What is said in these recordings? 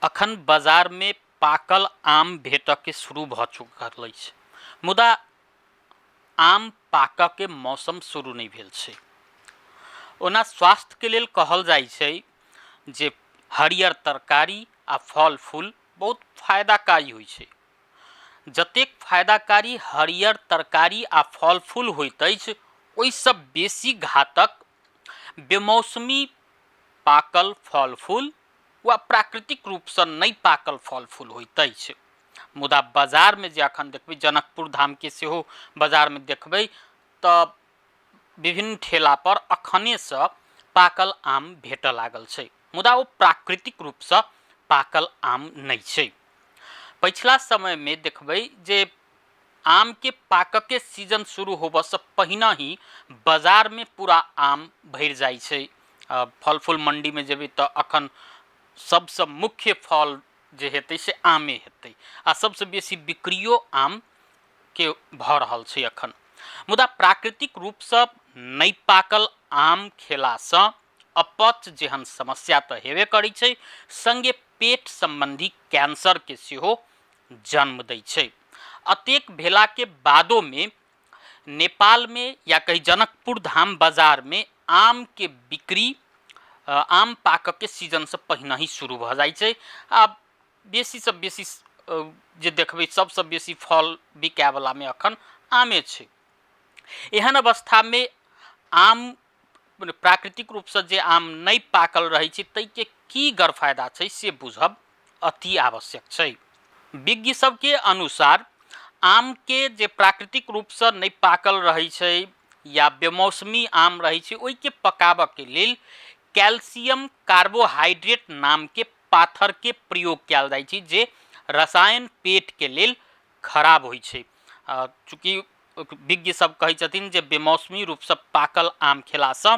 अखन बाजार में पाकल आम भेटक के शुरू भ चुकल अछि, मुदा आम पाकक के मौसम शुरू नहीं भेल छै। ओना स्वास्थ्य के लेल कहल जाइ छै जे हरियर तरकारी आ फल फूल बहुत फायदाकारी होइ छै। जतेक फायदाकारी हरियर तरकारी आ फल फूल होइत अछि, ओहिसँ बेसी घातक बेमौसमी पाकल फल फूल वा प्राकृतिक रूप से नहीं पाकल फल फूल होइत अछि। मुदा बाजार में जे अखन देखबै, जनकपुर धाम के सेहो बाजार में देखबै तऽ विभिन्न ठेला पर अखने से पाकल आम भेटऽ लागल छै, मुदा वो प्राकृतिक रूप से पाकल आम नहीं छै। पिछला समय में देखबै जे आम के पाकक के सीजन शुरू होबऽ से पहिने ही बाजार में पूरा आम भरि जाइ छै। फल फूल मंडी में जेबै तऽ अखन सबसे मुख्य फल जे हेतै से आमे हेतै आ सबसे बेसी बिक्रियो आम के भऽ रहल छै अखन। मुदा प्राकृतिक रूप से नहीं पाकल आम खेला से अपच जेहन समस्या तऽ हेबे करै छै, संगे पेट संबंधी कैंसर के सेहो जन्म दै छै। अतेक भेला के बादो में नेपाल में या कहीं जनकपुर धाम बाजार में आम के बिक्री आम पाकक के सीजन से पहिने ही शुरू भ जाइ छै। आ बेसी से बेसी जे देखबै सबसे बेसी फल बिकाय वाला में अखन आमे छै। एहन अवस्था में आम प्राकृतिक रूप से जे आम नहीं पाकल रहे छै तै के की गरफायदा छै से बुझब अति आवश्यक छै। विज्ञ सब के अनुसार आम के जे प्राकृतिक रूप से नहीं पाकल रहे छै या बेमौसमी आम रहे छै, ओहि के पकाबऽ के लेल कैल्शियम कार्बोहाइड्रेट नाम के पाथर के प्रयोग कयल जाइ छै, जे रसायन पेट के लेल खराब होइ छै। चूँकि विज्ञ सब कहै छथिन जे बेमौसमी रूप से पाकल आम खेला से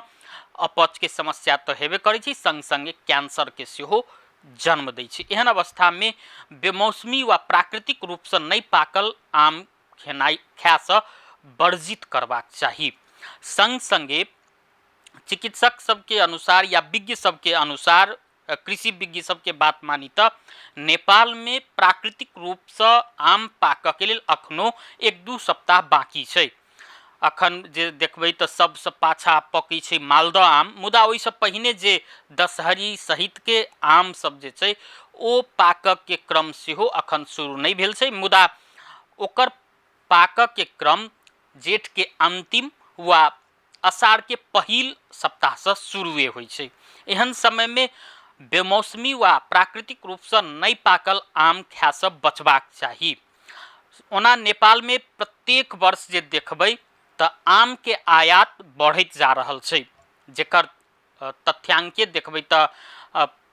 अपच के समस्या तो हेबे करै छै, संग संगे कैंसर के सेहो जन्म दै छै। एहन अवस्था में बेमौसमी वा प्राकृतिक रूप से नहीं पाकल आम खेनाई खाय से वर्जित करबाक चाही। संग संगे चिकित्सक सबके अनुसार या विज्ञ सबके अनुसार, कृषि विज्ञ सबके बात मानी तो नेपाल में प्राकृतिक रूप से आम पाकऽ के लेल अखनो 1-2 सप्ताह बाकी छै। अखन जे देखबै तऽ सबसे पाछा पकै छै मालदह आम, मुदा ओहिसँ पहिने जे दशहरी सहित के आम सब जे छै ओ पाकक के क्रम सेहो अखन शुरू नहीं भेल छै, मुदा ओकर पाकक के क्रम जेठ के अंतिम वा अषाढ़ के पहिल सप्ताह से शुरुए होइ छै। एहन समय में बेमौसमी वा प्राकृतिक रूप से नहीं पाकल आम खाय से बचबाक चाही। ओना नेपाल में प्रत्येक वर्ष जे देखबै तऽ आम के आयात बढ़ैत जा रहल छै, जेकर तथ्यांके देखबै तऽ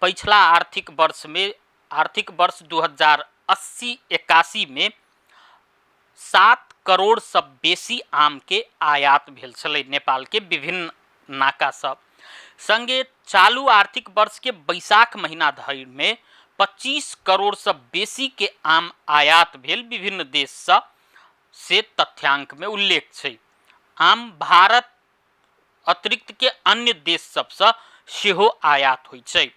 पिछला आर्थिक वर्ष में, आर्थिक वर्ष 2080-81 में 7 करोड़ से बेसी आम के आयात भेल छलै नेपाल के विभिन्न नाका सब। संगे चालू आर्थिक वर्ष के बैसाख महीना धरि में 25 करोड़ से बेसी के आम आयात भेल विभिन्न देश से तथ्यांक में उल्लेख छै। आम भारत अतिरिक्त के अन्य देश सबसे सेहो आयात होइ छै।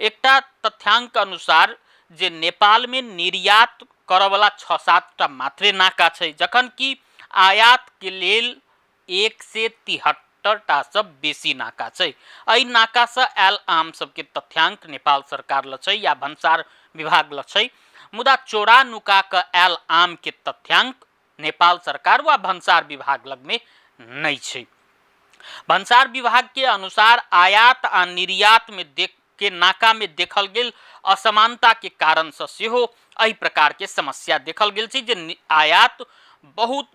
एकटा तथ्यांक अनुसार जे नेपाल में निर्यात करऽ वाला 6-7 टा मात्रे नाका छै, जखन कि आयात के लेल 173 टा से बेसी नाका छै। एहि नाका से आयल आम सबके तथ्यांक नेपाल सरकार ल छै या भन्सार विभाग ल छै, मुदा चोरा नुका के आयल आम के तथ्यांक नेपाल सरकार वा भन्सार विभाग लग में नहीं छै। भन्सार विभाग के अनुसार आयात आ निर्यात में के नाका में देखल गेल असमानता के कारण से सेहो एहि प्रकार के समस्या देखल गेल छै, जे आयात बहुत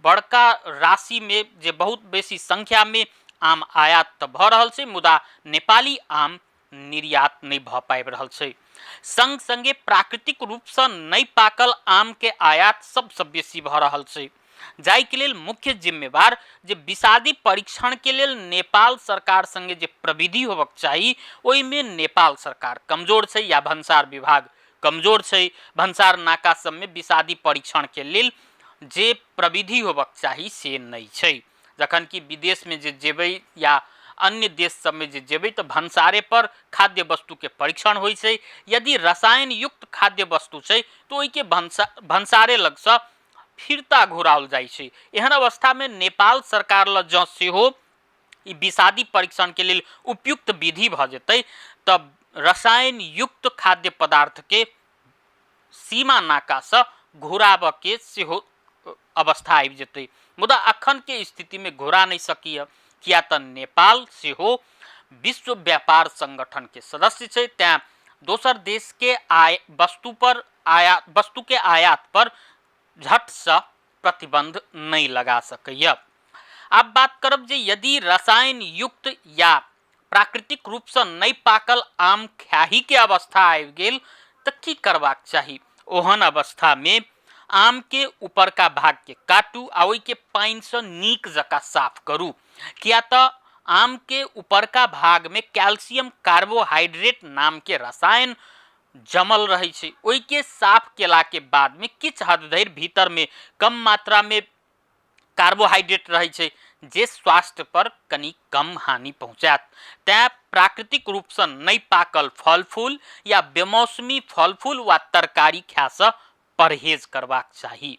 बड़का राशि में, जे बहुत बेसी संख्या में आम आयात तो भऽ रहल छै, मुदा नेपाली आम निर्यात नहीं भऽ पाबि रहल छै। संग संगे प्राकृतिक रूप से नहीं पाकल आम के आयात सबसे बेसी भऽ रहल छै, जाहि के लेल मुख्य जिम्मेवार जे विषादी परीक्षण के लेल नेपाल सरकार संगे जे प्रविधि होबक चाही, ओहि में नेपाल सरकार कमजोर छै या भन्सार विभाग कमजोर छै। भन्सार नाका सब में विषादी परीक्षण के लेल जे प्रविधि होबक चाही से नहीं छै, जखन कि विदेश में जे जेबै या अन्य देश सब में जे जेबै तो भंसारे पर खाद्य वस्तु के परीक्षण होइ छै। यदि रसायन युक्त खाद्य वस्तु छै तो ओहि के भंसारे लग से फिरता घुराओल जाइ छै। एहन अवस्था में नेपाल सरकार ल जँ सेहो ई विषादी परीक्षण के लेल उपयुक्त विधि भ जेतै तब रसायन युक्त खाद्य पदार्थ के सीमा नाका से घुराब के सेहो अवस्था आबि जेतै। मुदा अखन के स्थिति में घुरा नहीं सकिए, किया त नेपाल सेहो विश्व व्यापार संगठन के सदस्य छै। त्या दोसर देश के वस्तु के आयात पर झट से प्रतिबंध नहीं लगा सकैया। आब बात करब जे यदि रसायन युक्त या प्राकृतिक रूप से नहीं पाकल आम खाही के अवस्था आबि गेल त की करबाक चाही। ओहन अवस्था में आम के ऊपर का भाग के काटू आ ओहि के पानी से नीक जका साफ करू, किया त आम के ऊपर का भाग में कैल्शियम कार्बोहाइड्रेट नाम के रसायन जमल रही छै। ओहि के साफ केला के बाद में किछ हद धरि भीतर में कम मात्रा में कार्बोहाइड्रेट रही छै जे स्वास्थ्य पर कनी कम हानि पहुँचात। तैं प्राकृतिक रूप से नहीं पाकल फल फूल या बेमौसमी फल फूल वा तरकारी खाय से परहेज करबाक चाही।